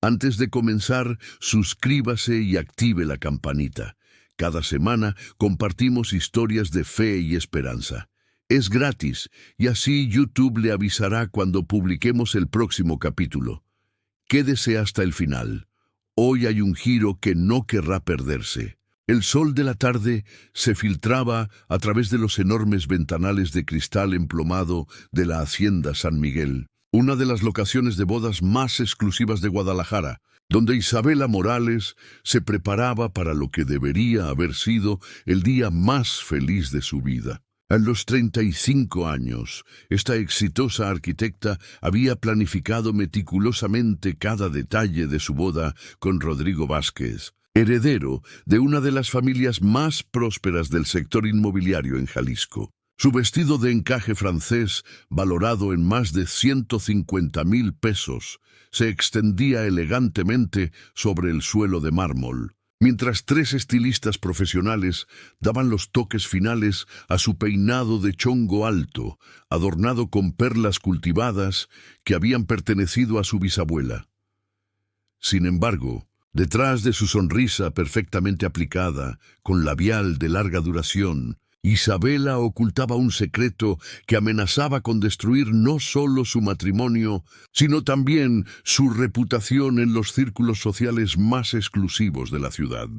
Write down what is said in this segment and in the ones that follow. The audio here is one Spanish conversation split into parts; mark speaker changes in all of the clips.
Speaker 1: Antes de comenzar, suscríbase y active la campanita. Cada semana compartimos historias de fe y esperanza. Es gratis y así YouTube le avisará cuando publiquemos el próximo capítulo. Quédese hasta el final. Hoy hay un giro que no querrá perderse. El sol de la tarde se filtraba a través de los enormes ventanales de cristal emplomado de la Hacienda San Miguel, una de las locaciones de bodas más exclusivas de Guadalajara, donde Isabela Morales se preparaba para lo que debería haber sido el día más feliz de su vida. A los 35 años, esta exitosa arquitecta había planificado meticulosamente cada detalle de su boda con Rodrigo Vázquez, heredero de una de las familias más prósperas del sector inmobiliario en Jalisco. Su vestido de encaje francés, valorado en más de 150,000 pesos, se extendía elegantemente sobre el suelo de mármol, mientras 3 estilistas profesionales daban los toques finales a su peinado de chongo alto, adornado con perlas cultivadas que habían pertenecido a su bisabuela. Sin embargo, detrás de su sonrisa perfectamente aplicada, con labial de larga duración, Isabela ocultaba un secreto que amenazaba con destruir no solo su matrimonio, sino también su reputación en los círculos sociales más exclusivos de la ciudad.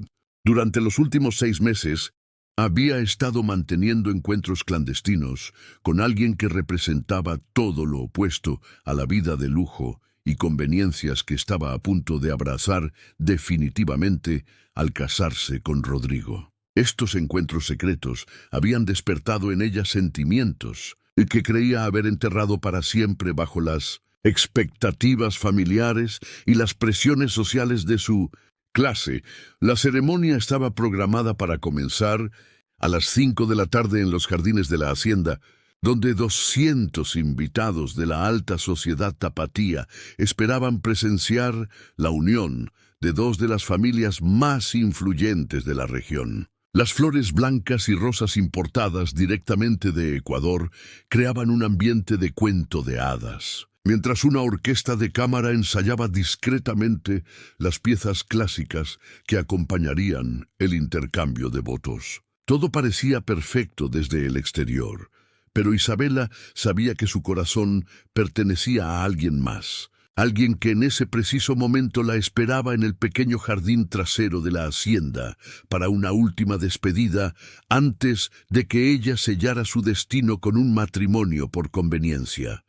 Speaker 1: Durante los últimos 6 meses, había estado manteniendo encuentros clandestinos con alguien que representaba todo lo opuesto a la vida de lujo y conveniencias que estaba a punto de abrazar definitivamente al casarse con Rodrigo. Estos encuentros secretos habían despertado en ella sentimientos que creía haber enterrado para siempre bajo las expectativas familiares y las presiones sociales de su clase. La ceremonia estaba programada para comenzar a las 5 de la tarde en los jardines de la hacienda, donde 200 invitados de la alta sociedad tapatía esperaban presenciar la unión de 2 de las familias más influyentes de la región. Las flores blancas y rosas importadas directamente de Ecuador creaban un ambiente de cuento de hadas, mientras una orquesta de cámara ensayaba discretamente las piezas clásicas que acompañarían el intercambio de votos. Todo parecía perfecto desde el exterior, pero Isabela sabía que su corazón pertenecía a alguien más. Alguien que en ese preciso momento la esperaba en el pequeño jardín trasero de la hacienda para una última despedida antes de que ella sellara su destino con un matrimonio por conveniencia.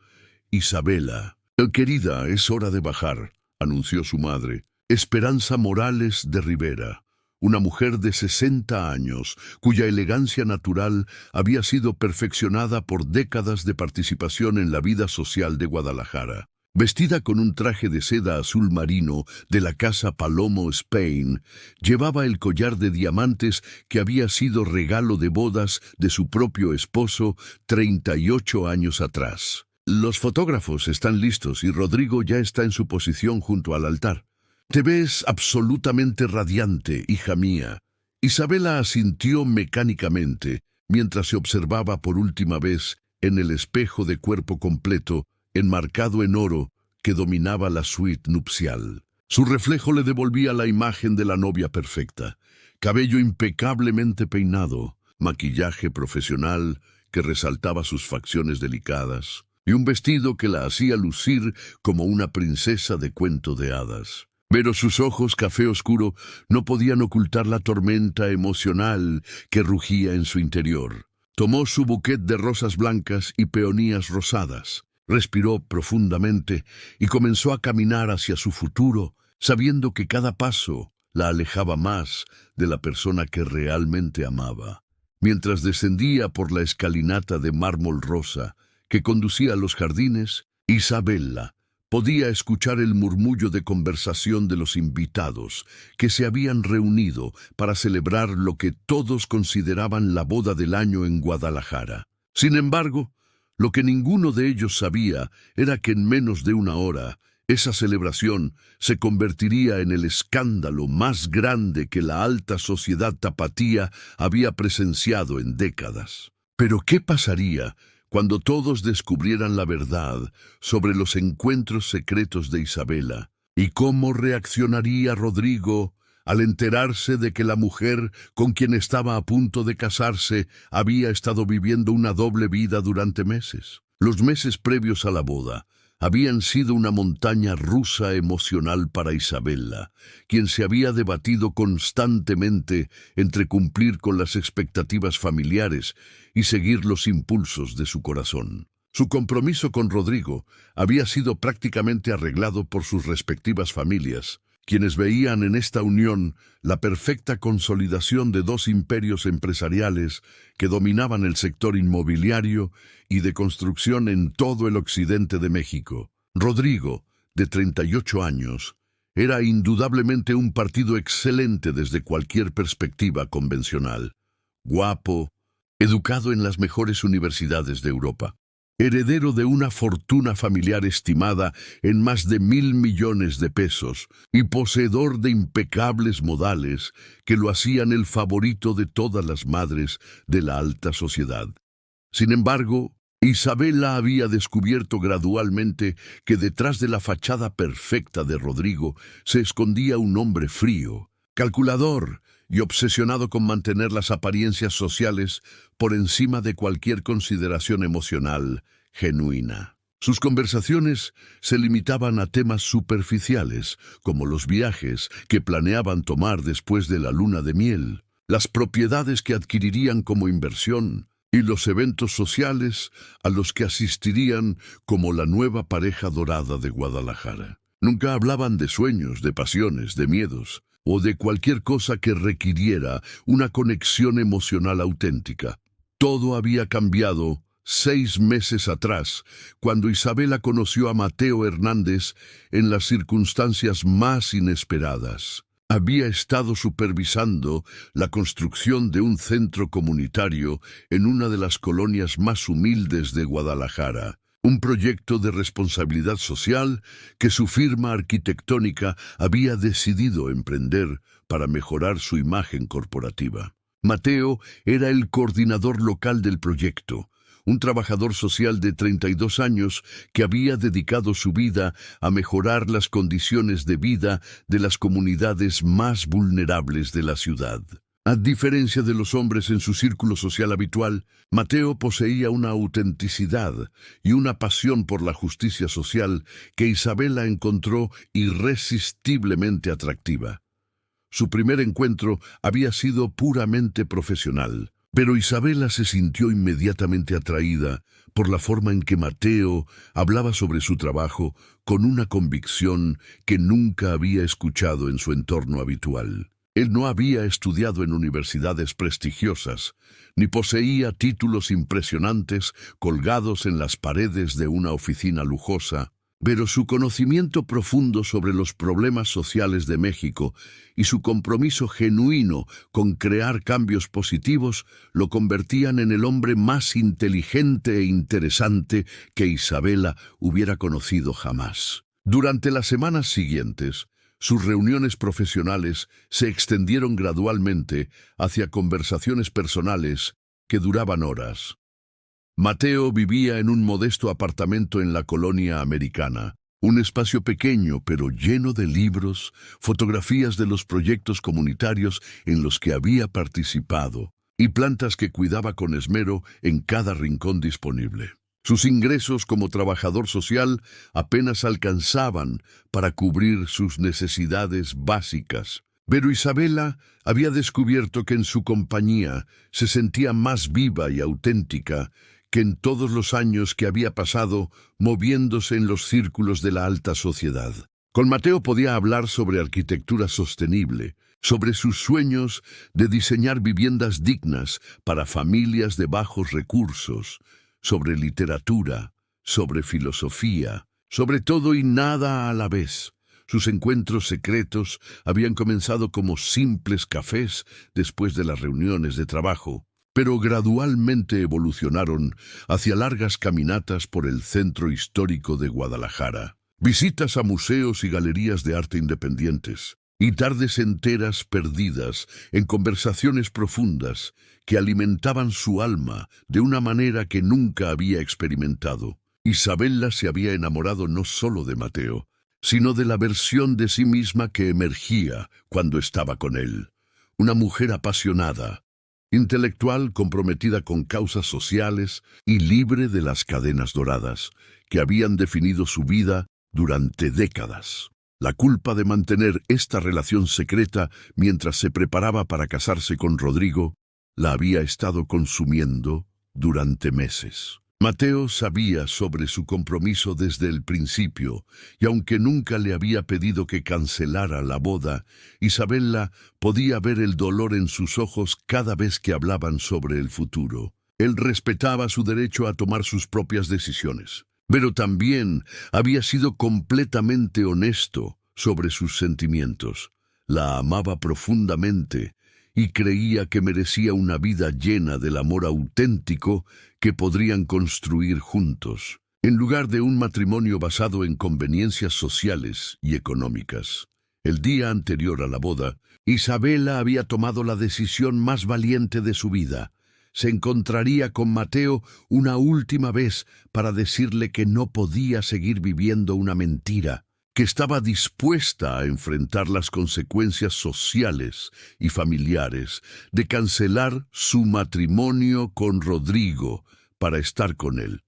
Speaker 1: Isabela, querida, es hora de bajar, anunció su madre, Esperanza Morales de Rivera, una mujer de 60 años, cuya elegancia natural había sido perfeccionada por décadas de participación en la vida social de Guadalajara. Vestida con un traje de seda azul marino de la casa Palomo Spain, llevaba el collar de diamantes que había sido regalo de bodas de su propio esposo 38 años atrás. Los fotógrafos están listos y Rodrigo ya está en su posición junto al altar. Te ves absolutamente radiante, hija mía. Isabela asintió mecánicamente mientras se observaba por última vez en el espejo de cuerpo completo enmarcado en oro que dominaba la suite nupcial. Su reflejo le devolvía la imagen de la novia perfecta, cabello impecablemente peinado, maquillaje profesional que resaltaba sus facciones delicadas, y un vestido que la hacía lucir como una princesa de cuento de hadas. Pero sus ojos café oscuro no podían ocultar la tormenta emocional que rugía en su interior. Tomó su bouquet de rosas blancas y peonías rosadas, respiró profundamente y comenzó a caminar hacia su futuro, sabiendo que cada paso la alejaba más de la persona que realmente amaba. Mientras descendía por la escalinata de mármol rosa que conducía a los jardines, Isabela podía escuchar el murmullo de conversación de los invitados que se habían reunido para celebrar lo que todos consideraban la boda del año en Guadalajara. Sin embargo, lo que ninguno de ellos sabía era que en menos de una hora, esa celebración se convertiría en el escándalo más grande que la alta sociedad tapatía había presenciado en décadas. Pero ¿qué pasaría cuando todos descubrieran la verdad sobre los encuentros secretos de Isabela, ¿Y cómo reaccionaría Rodrigo al enterarse de que la mujer con quien estaba a punto de casarse había estado viviendo una doble vida durante meses? Los meses previos a la boda habían sido una montaña rusa emocional para Isabela, quien se había debatido constantemente entre cumplir con las expectativas familiares y seguir los impulsos de su corazón. Su compromiso con Rodrigo había sido prácticamente arreglado por sus respectivas familias, quienes veían en esta unión la perfecta consolidación de dos imperios empresariales que dominaban el sector inmobiliario y de construcción en todo el occidente de México. Rodrigo, de 38 años, era indudablemente un partido excelente desde cualquier perspectiva convencional. Guapo, educado en las mejores universidades de Europa, heredero de una fortuna familiar estimada en más de 1.000 millones de pesos y poseedor de impecables modales que lo hacían el favorito de todas las madres de la alta sociedad. Sin embargo, Isabela había descubierto gradualmente que detrás de la fachada perfecta de Rodrigo se escondía un hombre frío, calculador y obsesionado con mantener las apariencias sociales por encima de cualquier consideración emocional genuina. Sus conversaciones se limitaban a temas superficiales, como los viajes que planeaban tomar después de la luna de miel, las propiedades que adquirirían como inversión y los eventos sociales a los que asistirían como la nueva pareja dorada de Guadalajara. Nunca hablaban de sueños, de pasiones, de miedos o de cualquier cosa que requiriera una conexión emocional auténtica. Todo había cambiado 6 meses atrás, cuando Isabela conoció a Mateo Hernández en las circunstancias más inesperadas. Había estado supervisando la construcción de un centro comunitario en una de las colonias más humildes de Guadalajara, un proyecto de responsabilidad social que su firma arquitectónica había decidido emprender para mejorar su imagen corporativa. Mateo era el coordinador local del proyecto, un trabajador social de 32 años que había dedicado su vida a mejorar las condiciones de vida de las comunidades más vulnerables de la ciudad. A diferencia de los hombres en su círculo social habitual, Mateo poseía una autenticidad y una pasión por la justicia social que Isabela encontró irresistiblemente atractiva. Su primer encuentro había sido puramente profesional, pero Isabela se sintió inmediatamente atraída por la forma en que Mateo hablaba sobre su trabajo con una convicción que nunca había escuchado en su entorno habitual. Él no había estudiado en universidades prestigiosas, ni poseía títulos impresionantes colgados en las paredes de una oficina lujosa, pero su conocimiento profundo sobre los problemas sociales de México y su compromiso genuino con crear cambios positivos lo convertían en el hombre más inteligente e interesante que Isabela hubiera conocido jamás. Durante las semanas siguientes, sus reuniones profesionales se extendieron gradualmente hacia conversaciones personales que duraban horas. Mateo vivía en un modesto apartamento en la colonia americana, un espacio pequeño pero lleno de libros, fotografías de los proyectos comunitarios en los que había participado y plantas que cuidaba con esmero en cada rincón disponible. Sus ingresos como trabajador social apenas alcanzaban para cubrir sus necesidades básicas. Pero Isabela había descubierto que en su compañía se sentía más viva y auténtica que en todos los años que había pasado moviéndose en los círculos de la alta sociedad. Con Mateo podía hablar sobre arquitectura sostenible, sobre sus sueños de diseñar viviendas dignas para familias de bajos recursos, sobre literatura, sobre filosofía, sobre todo y nada a la vez. Sus encuentros secretos habían comenzado como simples cafés después de las reuniones de trabajo, pero gradualmente evolucionaron hacia largas caminatas por el centro histórico de Guadalajara, visitas a museos y galerías de arte independientes, y tardes enteras perdidas en conversaciones profundas que alimentaban su alma de una manera que nunca había experimentado. Isabela se había enamorado no solo de Mateo, sino de la versión de sí misma que emergía cuando estaba con él. Una mujer apasionada, intelectual comprometida con causas sociales y libre de las cadenas doradas que habían definido su vida durante décadas. La culpa de mantener esta relación secreta mientras se preparaba para casarse con Rodrigo la había estado consumiendo durante meses. Mateo sabía sobre su compromiso desde el principio, y aunque nunca le había pedido que cancelara la boda, Isabela podía ver el dolor en sus ojos cada vez que hablaban sobre el futuro. Él respetaba su derecho a tomar sus propias decisiones, pero también había sido completamente honesto sobre sus sentimientos. La amaba profundamente y creía que merecía una vida llena del amor auténtico que podrían construir juntos, en lugar de un matrimonio basado en conveniencias sociales y económicas. El día anterior a la boda, Isabela había tomado la decisión más valiente de su vida. Se encontraría con Mateo una última vez para decirle que no podía seguir viviendo una mentira, que estaba dispuesta a enfrentar las consecuencias sociales y familiares de cancelar su matrimonio con Rodrigo para estar con él.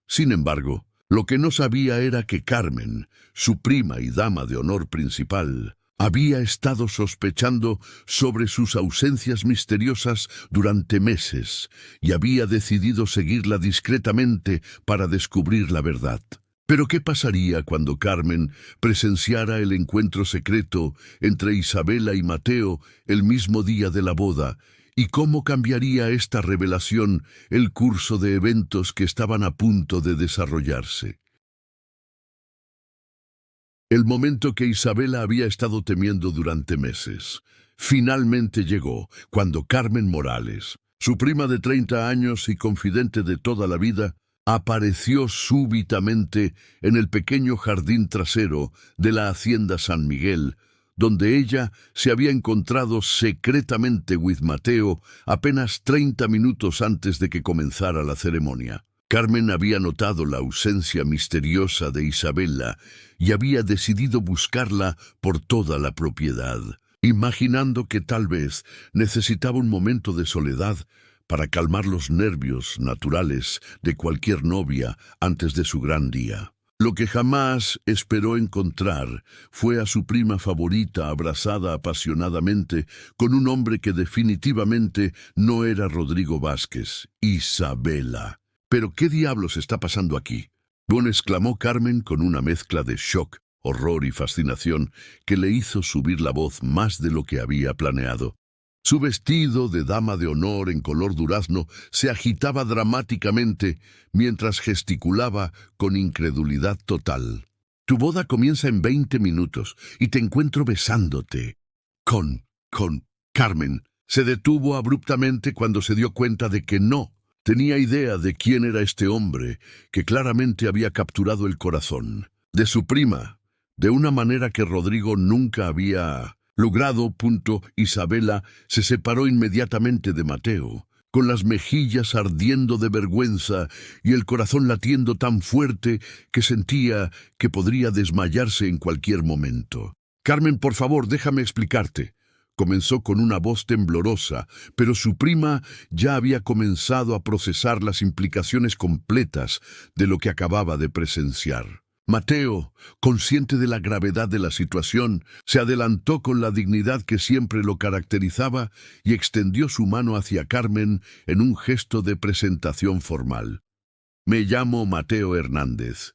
Speaker 1: Sin embargo, lo que no sabía era que Carmen, su prima y dama de honor principal, había estado sospechando sobre sus ausencias misteriosas durante meses y había decidido seguirla discretamente para descubrir la verdad. Pero ¿qué pasaría cuando Carmen presenciara el encuentro secreto entre Isabela y Mateo el mismo día de la boda? ¿Y cómo cambiaría esta revelación el curso de eventos que estaban a punto de desarrollarse? El momento que Isabela había estado temiendo durante meses, finalmente llegó cuando Carmen Morales, su prima de 30 años y confidente de toda la vida, apareció súbitamente en el pequeño jardín trasero de la hacienda San Miguel, donde ella se había encontrado secretamente with Mateo apenas 30 minutos antes de que comenzara la ceremonia. Carmen había notado la ausencia misteriosa de Isabela y había decidido buscarla por toda la propiedad, imaginando que tal vez necesitaba un momento de soledad para calmar los nervios naturales de cualquier novia antes de su gran día. Lo que jamás esperó encontrar fue a su prima favorita abrazada apasionadamente con un hombre que definitivamente no era Rodrigo Vázquez, Isabela. ¿Pero qué diablos está pasando aquí? Bueno, exclamó Carmen con una mezcla de shock, horror y fascinación que le hizo subir la voz más de lo que había planeado. Su vestido de dama de honor en color durazno se agitaba dramáticamente mientras gesticulaba con incredulidad total. Tu boda comienza en 20 minutos y te encuentro besándote. Carmen se detuvo abruptamente cuando se dio cuenta de que no tenía idea de quién era este hombre que claramente había capturado el corazón de su prima, de una manera que Rodrigo nunca había logrado. Isabela se separó inmediatamente de Mateo, con las mejillas ardiendo de vergüenza y el corazón latiendo tan fuerte que sentía que podría desmayarse en cualquier momento. Carmen, por favor, déjame explicarte. Comenzó con una voz temblorosa, pero su prima ya había comenzado a procesar las implicaciones completas de lo que acababa de presenciar. Mateo, consciente de la gravedad de la situación, se adelantó con la dignidad que siempre lo caracterizaba y extendió su mano hacia Carmen en un gesto de presentación formal. «Me llamo Mateo Hernández»,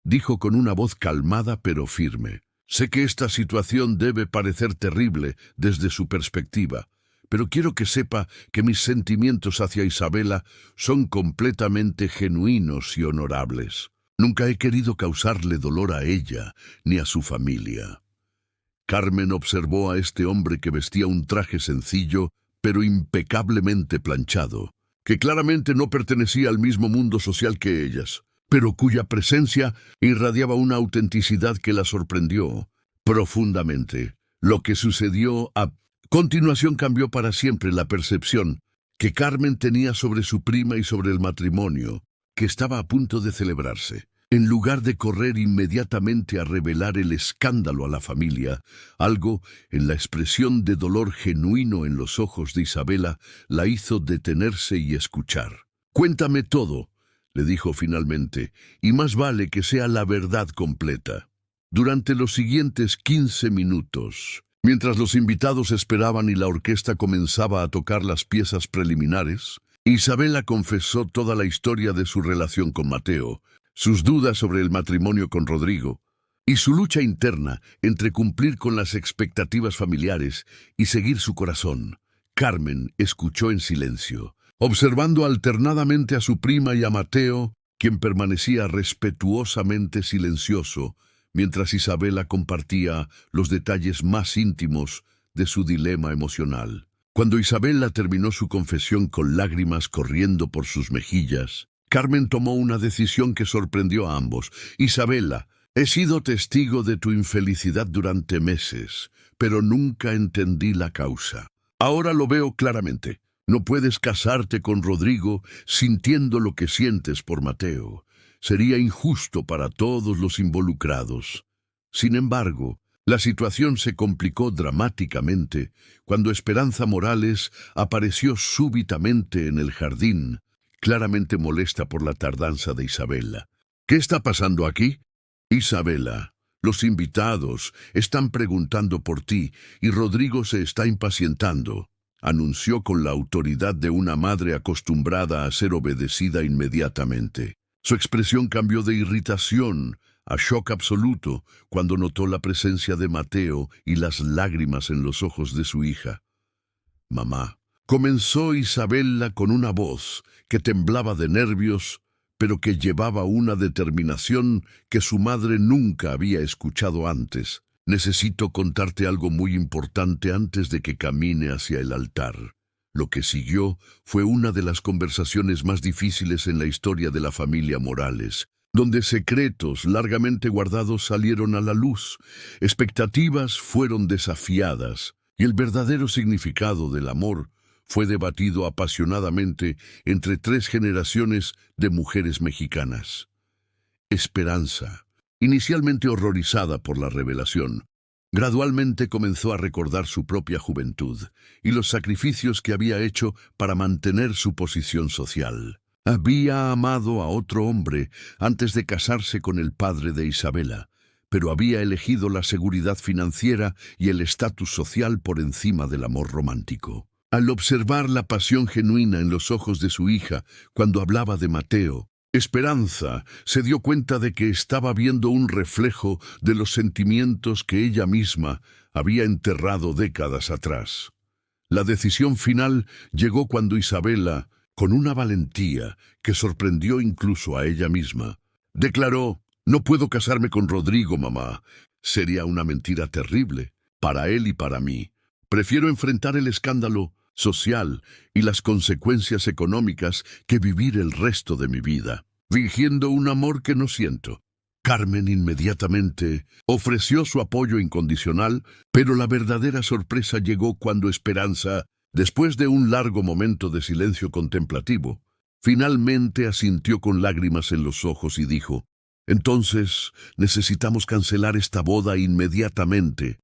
Speaker 1: dijo con una voz calmada pero firme. «Sé que esta situación debe parecer terrible desde su perspectiva, pero quiero que sepa que mis sentimientos hacia Isabela son completamente genuinos y honorables. Nunca he querido causarle dolor a ella ni a su familia». Carmen observó a este hombre que vestía un traje sencillo, pero impecablemente planchado, que claramente no pertenecía al mismo mundo social que ellas, pero cuya presencia irradiaba una autenticidad que la sorprendió profundamente. Lo que sucedió a continuación cambió para siempre la percepción que Carmen tenía sobre su prima y sobre el matrimonio que estaba a punto de celebrarse. En lugar de correr inmediatamente a revelar el escándalo a la familia, algo en la expresión de dolor genuino en los ojos de Isabela la hizo detenerse y escuchar. «Cuéntame todo», le dijo finalmente, «y más vale que sea la verdad completa». Durante los siguientes 15 minutos, mientras los invitados esperaban y la orquesta comenzaba a tocar las piezas preliminares, Isabela confesó toda la historia de su relación con Mateo, sus dudas sobre el matrimonio con Rodrigo y su lucha interna entre cumplir con las expectativas familiares y seguir su corazón. Carmen escuchó en silencio, observando alternadamente a su prima y a Mateo, quien permanecía respetuosamente silencioso, mientras Isabela compartía los detalles más íntimos de su dilema emocional. Cuando Isabela terminó su confesión con lágrimas corriendo por sus mejillas, Carmen tomó una decisión que sorprendió a ambos. «Isabela, he sido testigo de tu infelicidad durante meses, pero nunca entendí la causa. Ahora lo veo claramente. No puedes casarte con Rodrigo sintiendo lo que sientes por Mateo. Sería injusto para todos los involucrados». Sin embargo, la situación se complicó dramáticamente cuando Esperanza Morales apareció súbitamente en el jardín, claramente molesta por la tardanza de Isabela. «¿Qué está pasando aquí?» «Isabela, los invitados están preguntando por ti y Rodrigo se está impacientando», anunció con la autoridad de una madre acostumbrada a ser obedecida inmediatamente. Su expresión cambió de irritación a shock absoluto cuando notó la presencia de Mateo y las lágrimas en los ojos de su hija. «Mamá», comenzó Isabela con una voz que temblaba de nervios, pero que llevaba una determinación que su madre nunca había escuchado antes. «Necesito contarte algo muy importante antes de que camine hacia el altar». Lo que siguió fue una de las conversaciones más difíciles en la historia de la familia Morales, donde secretos largamente guardados salieron a la luz, expectativas fueron desafiadas, y el verdadero significado del amor fue debatido apasionadamente entre 3 generaciones de mujeres mexicanas. Esperanza, inicialmente horrorizada por la revelación, gradualmente comenzó a recordar su propia juventud y los sacrificios que había hecho para mantener su posición social. Había amado a otro hombre antes de casarse con el padre de Isabela, pero había elegido la seguridad financiera y el estatus social por encima del amor romántico. Al observar la pasión genuina en los ojos de su hija cuando hablaba de Mateo, Esperanza se dio cuenta de que estaba viendo un reflejo de los sentimientos que ella misma había enterrado décadas atrás. La decisión final llegó cuando Isabela, con una valentía que sorprendió incluso a ella misma, declaró: «No puedo casarme con Rodrigo, mamá. Sería una mentira terrible, para él y para mí. Prefiero enfrentar el escándalo social y las consecuencias económicas que vivir el resto de mi vida, fingiendo un amor que no siento». Carmen inmediatamente ofreció su apoyo incondicional, pero la verdadera sorpresa llegó cuando Esperanza, después de un largo momento de silencio contemplativo, finalmente asintió con lágrimas en los ojos y dijo: «Entonces necesitamos cancelar esta boda inmediatamente,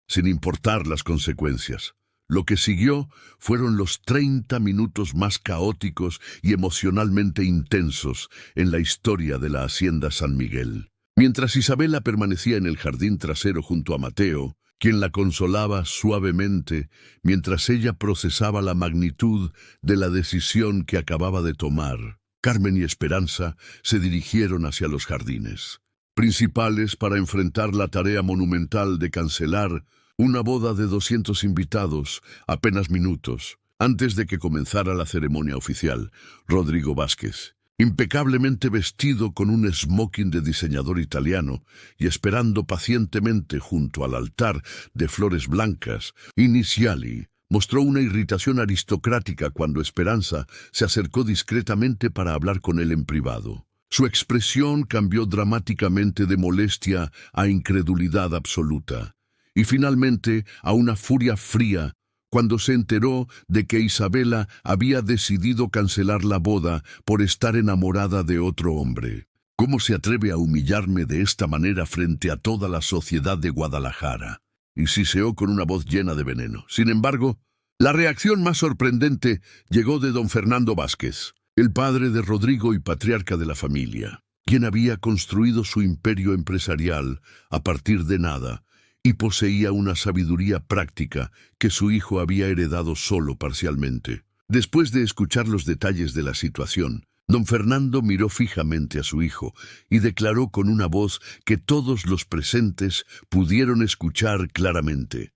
Speaker 1: sin importar las consecuencias». Lo que siguió fueron los 30 minutos más caóticos y emocionalmente intensos en la historia de la Hacienda San Miguel. Mientras Isabela permanecía en el jardín trasero junto a Mateo, quien la consolaba suavemente mientras ella procesaba la magnitud de la decisión que acababa de tomar, Carmen y Esperanza se dirigieron hacia los jardines principales para enfrentar la tarea monumental de cancelar una boda de 200 invitados, apenas minutos antes de que comenzara la ceremonia oficial. Rodrigo Vázquez, impecablemente vestido con un smoking de diseñador italiano y esperando pacientemente junto al altar de flores blancas, Iniziali mostró una irritación aristocrática cuando Esperanza se acercó discretamente para hablar con él en privado. Su expresión cambió dramáticamente de molestia a incredulidad absoluta, y finalmente a una furia fría cuando se enteró de que Isabela había decidido cancelar la boda por estar enamorada de otro hombre. ¿Cómo se atreve a humillarme de esta manera frente a toda la sociedad de Guadalajara? Y siseó con una voz llena de veneno. Sin embargo, la reacción más sorprendente llegó de don Fernando Vázquez, el padre de Rodrigo y patriarca de la familia, quien había construido su imperio empresarial a partir de nada y poseía una sabiduría práctica que su hijo había heredado solo parcialmente. Después de escuchar los detalles de la situación, don Fernando miró fijamente a su hijo y declaró con una voz que todos los presentes pudieron escuchar claramente: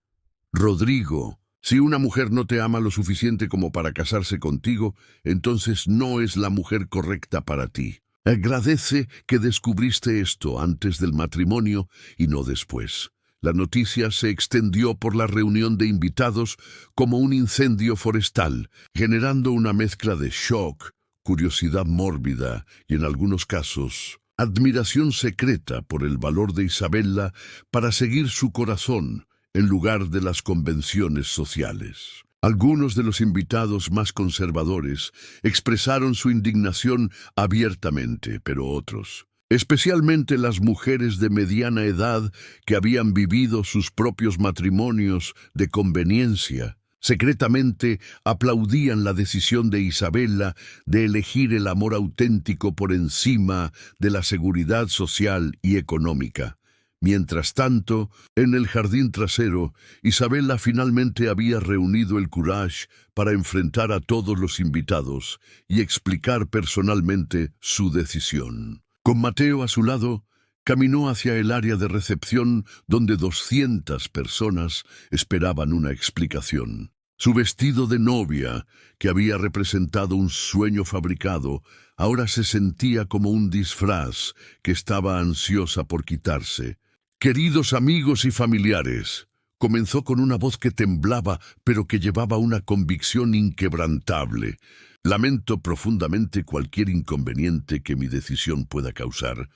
Speaker 1: Rodrigo, si una mujer no te ama lo suficiente como para casarse contigo, entonces no es la mujer correcta para ti. Agradece que descubriste esto antes del matrimonio y no después. La noticia se extendió por la reunión de invitados como un incendio forestal, generando una mezcla de shock, curiosidad mórbida y, en algunos casos, admiración secreta por el valor de Isabela para seguir su corazón en lugar de las convenciones sociales. Algunos de los invitados más conservadores expresaron su indignación abiertamente, pero otros, especialmente las mujeres de mediana edad que habían vivido sus propios matrimonios de conveniencia, secretamente aplaudían la decisión de Isabela de elegir el amor auténtico por encima de la seguridad social y económica. Mientras tanto, en el jardín trasero, Isabela finalmente había reunido el courage para enfrentar a todos los invitados y explicar personalmente su decisión. Con Mateo a su lado, caminó hacia el área de recepción donde 200 personas esperaban una explicación. Su vestido de novia, que había representado un sueño fabricado, ahora se sentía como un disfraz que estaba ansiosa por quitarse. «Queridos amigos y familiares», comenzó con una voz que temblaba, pero que llevaba una convicción inquebrantable. «Lamento profundamente cualquier inconveniente que mi decisión pueda causar,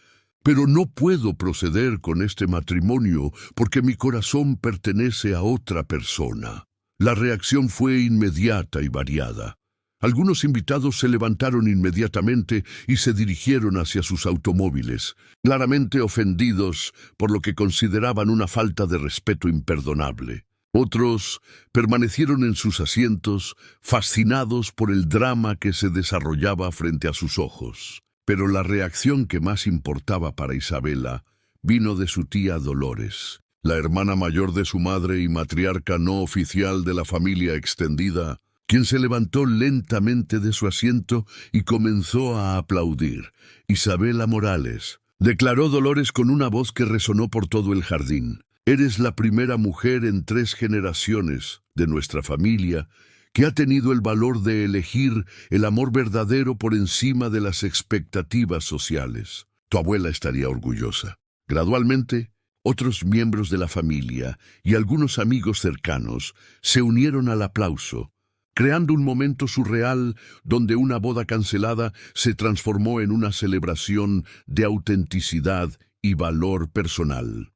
Speaker 1: pero no puedo proceder con este matrimonio porque mi corazón pertenece a otra persona». La reacción fue inmediata y variada. Algunos invitados se levantaron inmediatamente y se dirigieron hacia sus automóviles, claramente ofendidos por lo que consideraban una falta de respeto imperdonable. Otros permanecieron en sus asientos, fascinados por el drama que se desarrollaba frente a sus ojos. Pero la reacción que más importaba para Isabela vino de su tía Dolores, la hermana mayor de su madre y matriarca no oficial de la familia extendida, quien se levantó lentamente de su asiento y comenzó a aplaudir. «Isabela Morales», declaró Dolores con una voz que resonó por todo el jardín, «eres la primera mujer en 3 generaciones de nuestra familia que ha tenido el valor de elegir el amor verdadero por encima de las expectativas sociales. Tu abuela estaría orgullosa». Gradualmente, otros miembros de la familia y algunos amigos cercanos se unieron al aplauso, creando un momento surreal donde una boda cancelada se transformó en una celebración de autenticidad y valor personal.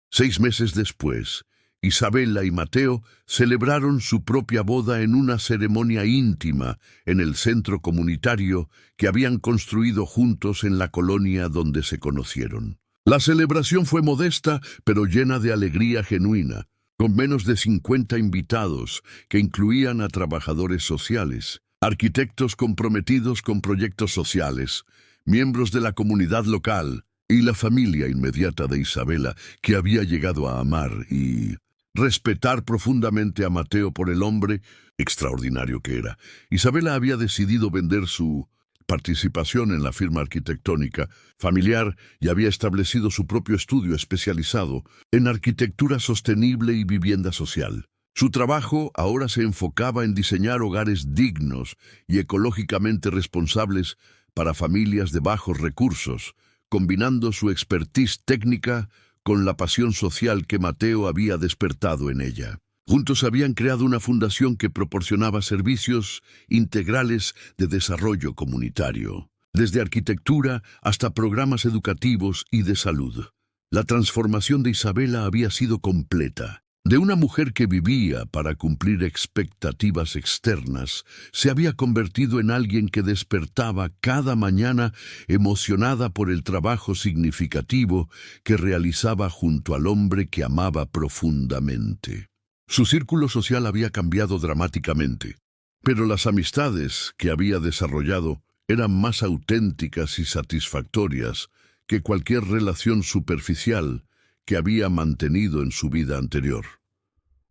Speaker 1: Seis meses después, Isabela y Mateo celebraron su propia boda en una ceremonia íntima en el centro comunitario que habían construido juntos en la colonia donde se conocieron. La celebración fue modesta, pero llena de alegría genuina, con menos de 50 invitados que incluían a trabajadores sociales, arquitectos comprometidos con proyectos sociales, miembros de la comunidad local y la familia inmediata de Isabela, que había llegado a amar y respetar profundamente a Mateo por el hombre extraordinario que era. Isabela había decidido vender su participación en la firma arquitectónica familiar y había establecido su propio estudio especializado en arquitectura sostenible y vivienda social. Su trabajo ahora se enfocaba en diseñar hogares dignos y ecológicamente responsables para familias de bajos recursos, combinando su expertise técnica con la pasión social que Mateo había despertado en ella. Juntos habían creado una fundación que proporcionaba servicios integrales de desarrollo comunitario, desde arquitectura hasta programas educativos y de salud. La transformación de Isabela había sido completa. De una mujer que vivía para cumplir expectativas externas, se había convertido en alguien que despertaba cada mañana emocionada por el trabajo significativo que realizaba junto al hombre que amaba profundamente. Su círculo social había cambiado dramáticamente, pero las amistades que había desarrollado eran más auténticas y satisfactorias que cualquier relación superficial que había mantenido en su vida anterior.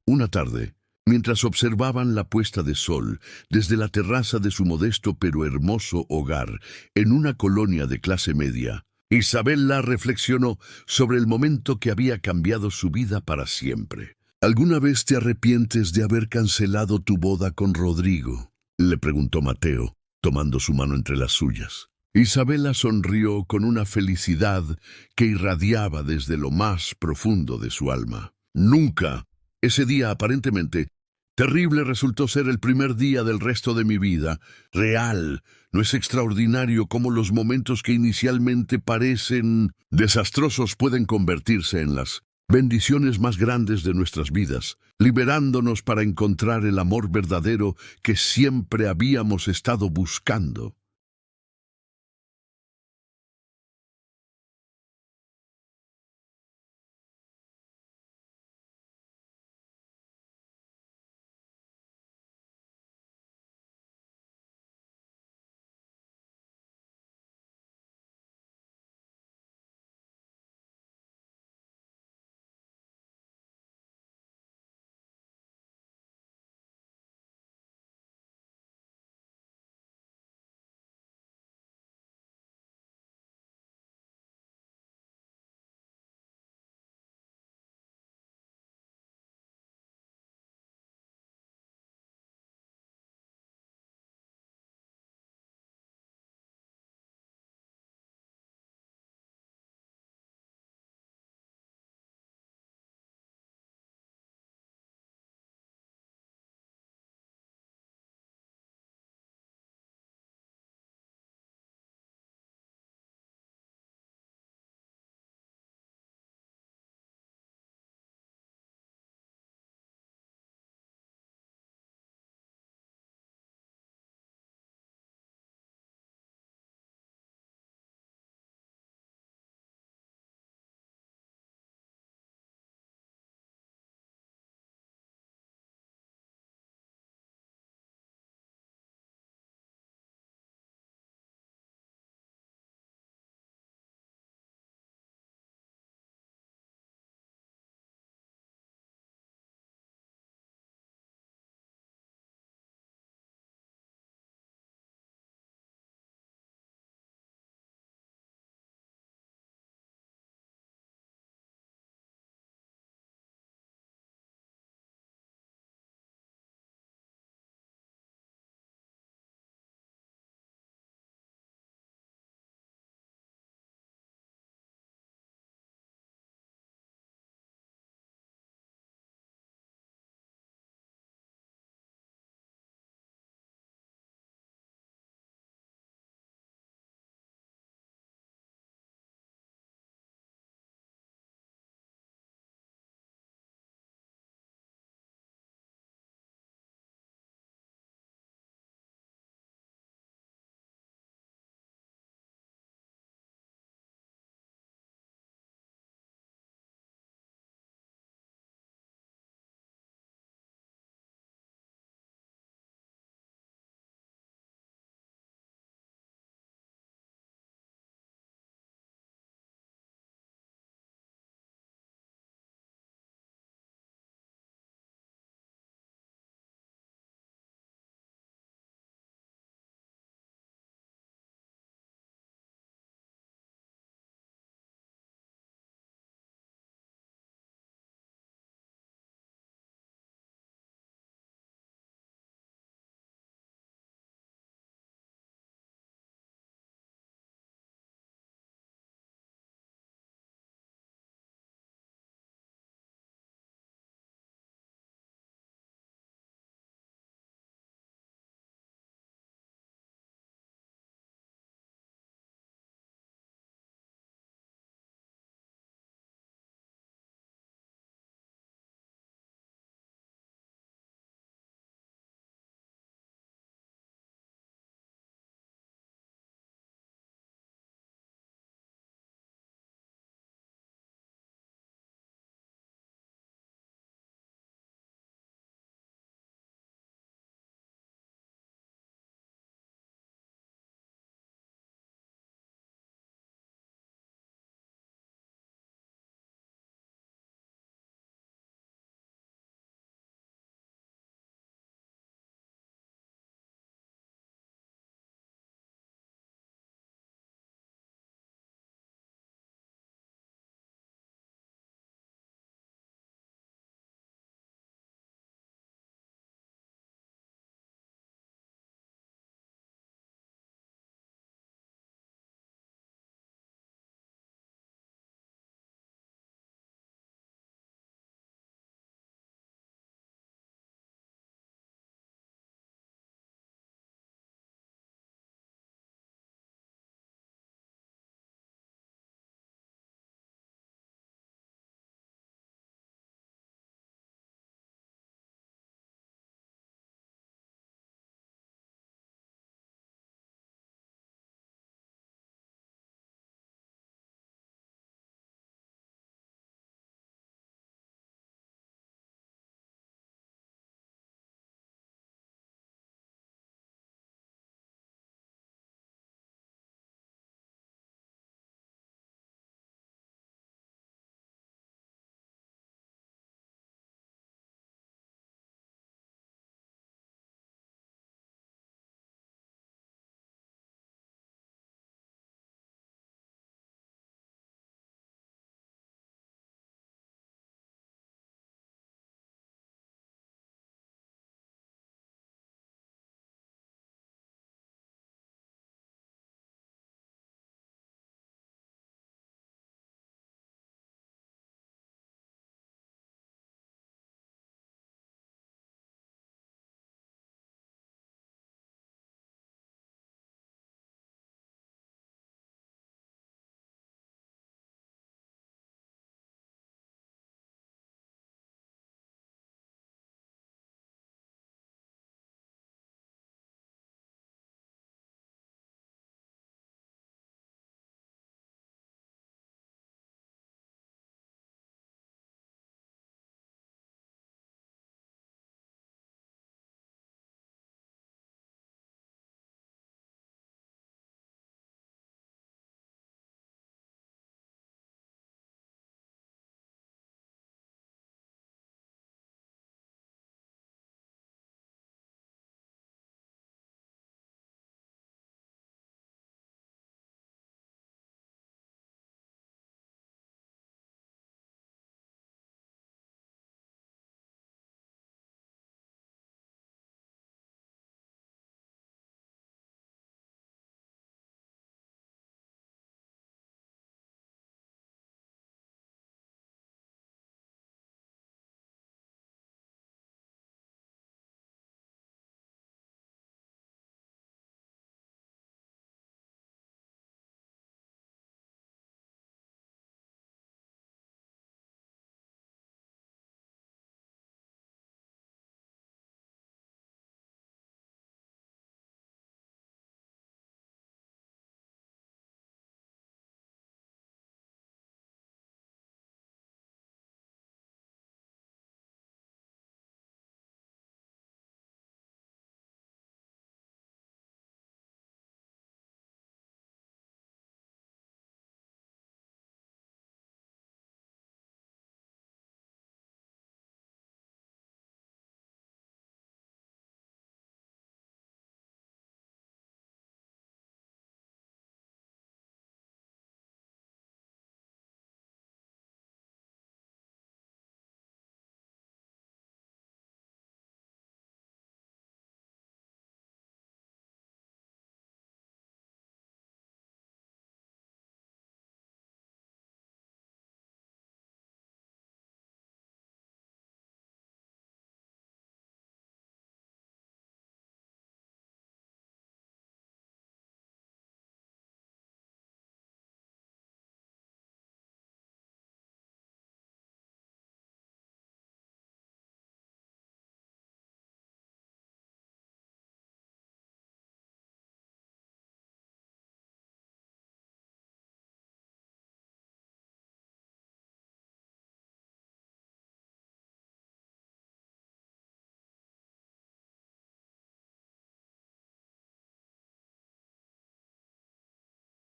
Speaker 1: Una tarde, mientras observaban la puesta de sol desde la terraza de su modesto pero hermoso hogar en una colonia de clase media, Isabella reflexionó sobre el momento que había cambiado su vida para siempre. ¿Alguna vez te arrepientes de haber cancelado tu boda con Rodrigo?, le preguntó Mateo, tomando su mano entre las suyas. Isabella sonrió con una felicidad que irradiaba desde lo más profundo de su alma. Nunca. Ese día aparentemente terrible resultó ser el primer día del resto de mi vida. Real. ¿No es extraordinario cómo los momentos que inicialmente parecen desastrosos pueden convertirse en las bendiciones más grandes de nuestras vidas, liberándonos para encontrar el amor verdadero que siempre habíamos estado buscando?